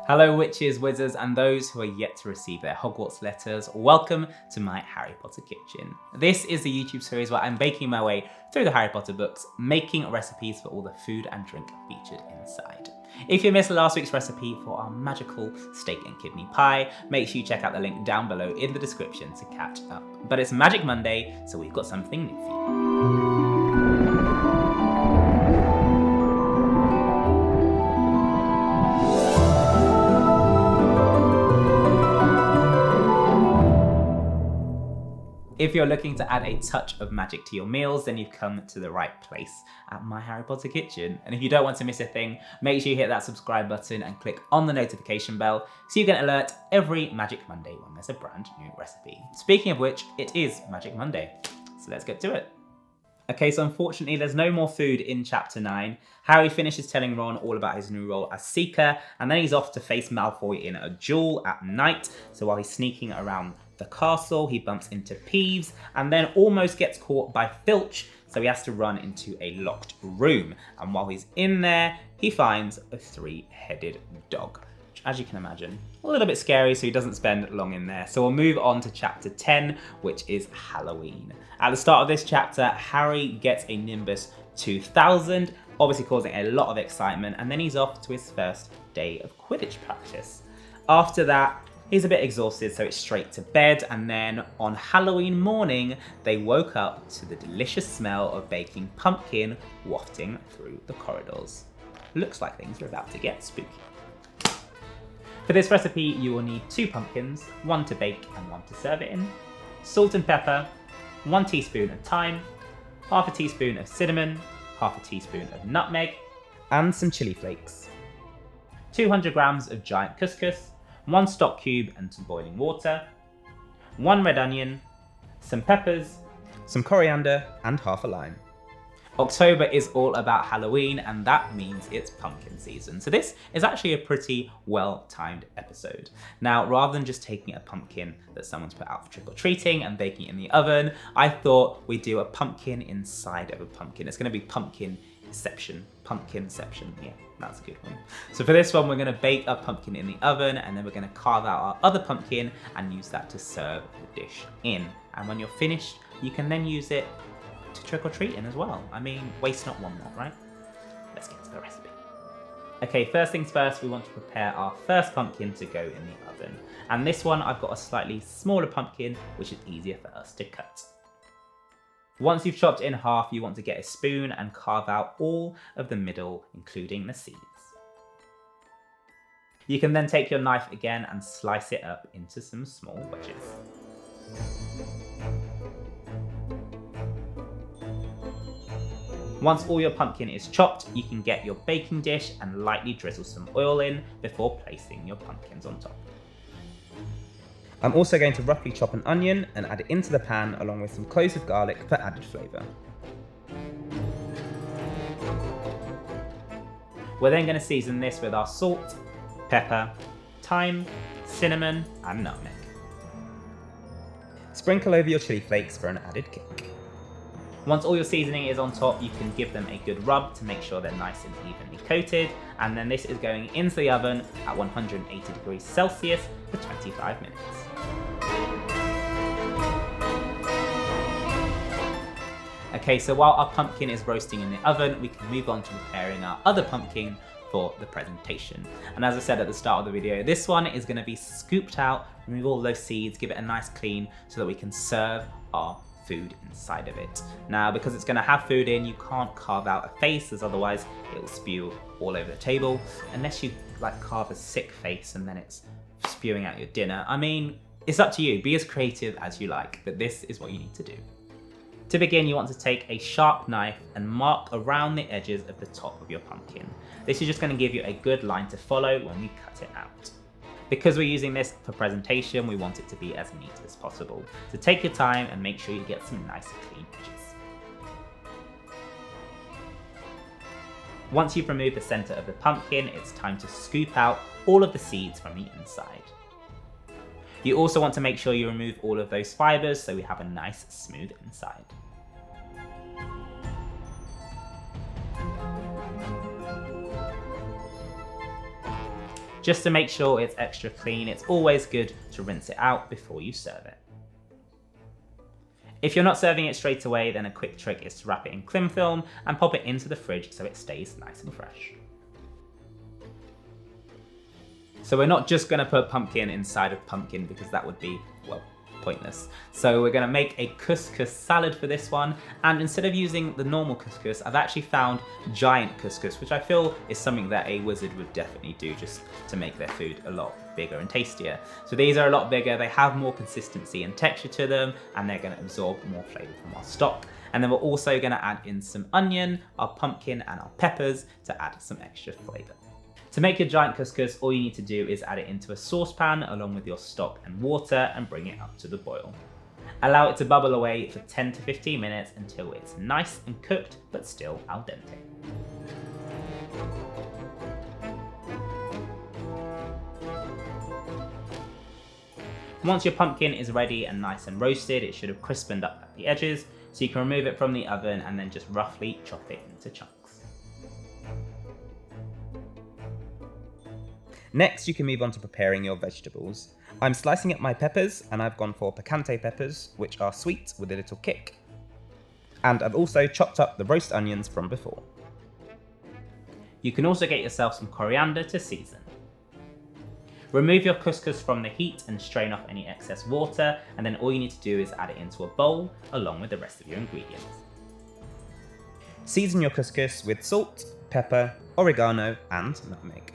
Hello witches, wizards, and those who are yet to receive their Hogwarts letters. Welcome to my Harry Potter kitchen. This is the YouTube series where I'm baking my way through the Harry Potter books, making recipes for all the food and drink featured inside. If you missed last week's recipe for our magical steak and kidney pie, make sure you check out the link down below in the description to catch up. But it's Magic Monday, so we've got something new for you. If you're looking to add a touch of magic to your meals, then you've come to the right place at my Harry Potter kitchen. And if you don't want to miss a thing, make sure you hit that subscribe button and click on the notification bell so you get an alert every Magic Monday when there's a brand new recipe. Speaking of which, it is Magic Monday, so let's get to it. Okay, so unfortunately there's no more food in chapter 9. Harry finishes telling Ron all about his new role as Seeker, and then he's off to face Malfoy in a duel at night. So while he's sneaking around the castle, he bumps into Peeves and then almost gets caught by Filch, so he has to run into a locked room. And while he's in there, he finds a 3-headed dog, which, as you can imagine, a little bit scary, so he doesn't spend long in there. So we'll move on to chapter 10, which is Halloween. At the start of this chapter, Harry gets a Nimbus 2000, obviously causing a lot of excitement, and then he's off to his first day of Quidditch practice. After that, he's a bit exhausted, so it's straight to bed, and then on Halloween morning, they woke up to the delicious smell of baking pumpkin wafting through the corridors. Looks like things are about to get spooky. For this recipe, you will need 2 pumpkins, 1 to bake and 1 to serve it in, salt and pepper, 1 teaspoon of thyme, half a teaspoon of cinnamon, half a teaspoon of nutmeg, and some chili flakes, 200 grams of giant couscous, 1 stock cube and some boiling water, 1 red onion, some peppers, some coriander, and half a lime. October is all about Halloween, and that means it's pumpkin season. So this is actually a pretty well-timed episode. Now, rather than just taking a pumpkin that someone's put out for trick-or-treating and baking it in the oven, I thought we'd do a pumpkin inside of a pumpkin. It's going to be Pumpk-inception. Pumpk-inception, yeah, that's a good one. So for this one, we're going to bake a pumpkin in the oven, and then we're going to carve out our other pumpkin and use that to serve the dish in. And when you're finished, you can then use it to trick-or-treat in as well. I mean, waste not, want not, right? Let's get to the recipe. Okay, first things first, we want to prepare our first pumpkin to go in the oven. And this one, I've got a slightly smaller pumpkin, which is easier for us to cut. Once you've chopped in half, you want to get a spoon and carve out all of the middle, including the seeds. You can then take your knife again and slice it up into some small wedges. Once all your pumpkin is chopped, you can get your baking dish and lightly drizzle some oil in before placing your pumpkins on top. I'm also going to roughly chop an onion and add it into the pan along with some cloves of garlic for added flavour. We're then going to season this with our salt, pepper, thyme, cinnamon, and nutmeg. Sprinkle over your chili flakes for an added kick. Once all your seasoning is on top, you can give them a good rub to make sure they're nice and evenly coated, and then this is going into the oven at 180 degrees Celsius for 25 minutes. Okay, so while our pumpkin is roasting in the oven, we can move on to preparing our other pumpkin for the presentation. And as I said at the start of the video, this one is going to be scooped out, remove all those seeds, give it a nice clean so that we can serve our food inside of it. Now, because it's going to have food in, you can't carve out a face, as otherwise it will spew all over the table, unless you like carve a sick face and then it's spewing out your dinner. I mean, it's up to you, be as creative as you like, but this is what you need to do. To begin, you want to take a sharp knife and mark around the edges of the top of your pumpkin. This is just going to give you a good line to follow when we cut it out. Because we're using this for presentation, we want it to be as neat as possible. So take your time and make sure you get some nice clean edges. Once you've removed the center of the pumpkin, it's time to scoop out all of the seeds from the inside. You also want to make sure you remove all of those fibers so we have a nice smooth inside. Just to make sure it's extra clean, it's always good to rinse it out before you serve it. If you're not serving it straight away, then a quick trick is to wrap it in cling film and pop it into the fridge so it stays nice and fresh. So we're not just going to put pumpkin inside of pumpkin because that would be, well, pointless. So we're going to make a couscous salad for this one, and instead of using the normal couscous, I've actually found giant couscous, which I feel is something that a wizard would definitely do just to make their food a lot bigger and tastier. So these are a lot bigger, they have more consistency and texture to them, and they're going to absorb more flavour from our stock. And then we're also going to add in some onion, our pumpkin and our peppers to add some extra flavour. To make your giant couscous, all you need to do is add it into a saucepan along with your stock and water and bring it up to the boil. Allow it to bubble away for 10 to 15 minutes until it's nice and cooked but still al dente. Once your pumpkin is ready and nice and roasted, it should have crispened up at the edges, so you can remove it from the oven and then just roughly chop it into chunks. Next, you can move on to preparing your vegetables. I'm slicing up my peppers, and I've gone for piquante peppers, which are sweet with a little kick. And I've also chopped up the roast onions from before. You can also get yourself some coriander to season. Remove your couscous from the heat and strain off any excess water, and then all you need to do is add it into a bowl along with the rest of your ingredients. Season your couscous with salt, pepper, oregano, and nutmeg.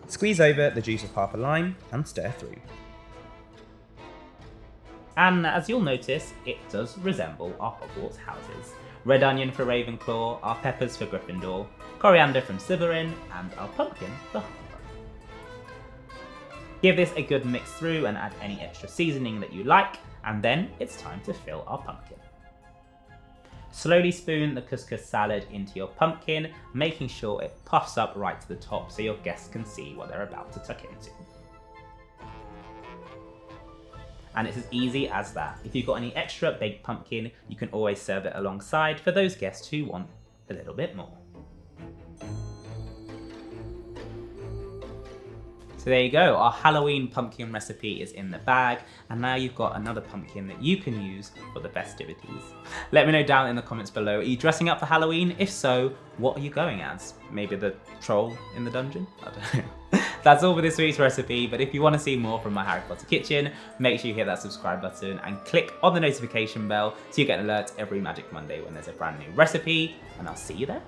Squeeze over the juice of half a lime and stir through. And as you'll notice, it does resemble our Hogwarts houses. Red onion for Ravenclaw, our peppers for Gryffindor, coriander from Slytherin, and our pumpkin for Hufflepuff. Give this a good mix through and add any extra seasoning that you like, and then it's time to fill our pumpkin. Slowly spoon the couscous salad into your pumpkin, making sure it puffs up right to the top so your guests can see what they're about to tuck into. And it's as easy as that. If you've got any extra baked pumpkin, you can always serve it alongside for those guests who want a little bit more. So there you go, our Halloween pumpkin recipe is in the bag, and now you've got another pumpkin that you can use for the festivities. Let me know down in the comments below, are you dressing up for Halloween? If so, what are you going as? Maybe the troll in the dungeon? I don't know. That's all for this week's recipe, but if you want to see more from my Harry Potter kitchen, make sure you hit that subscribe button and click on the notification bell so you get an alert every Magic Monday when there's a brand new recipe, and I'll see you there.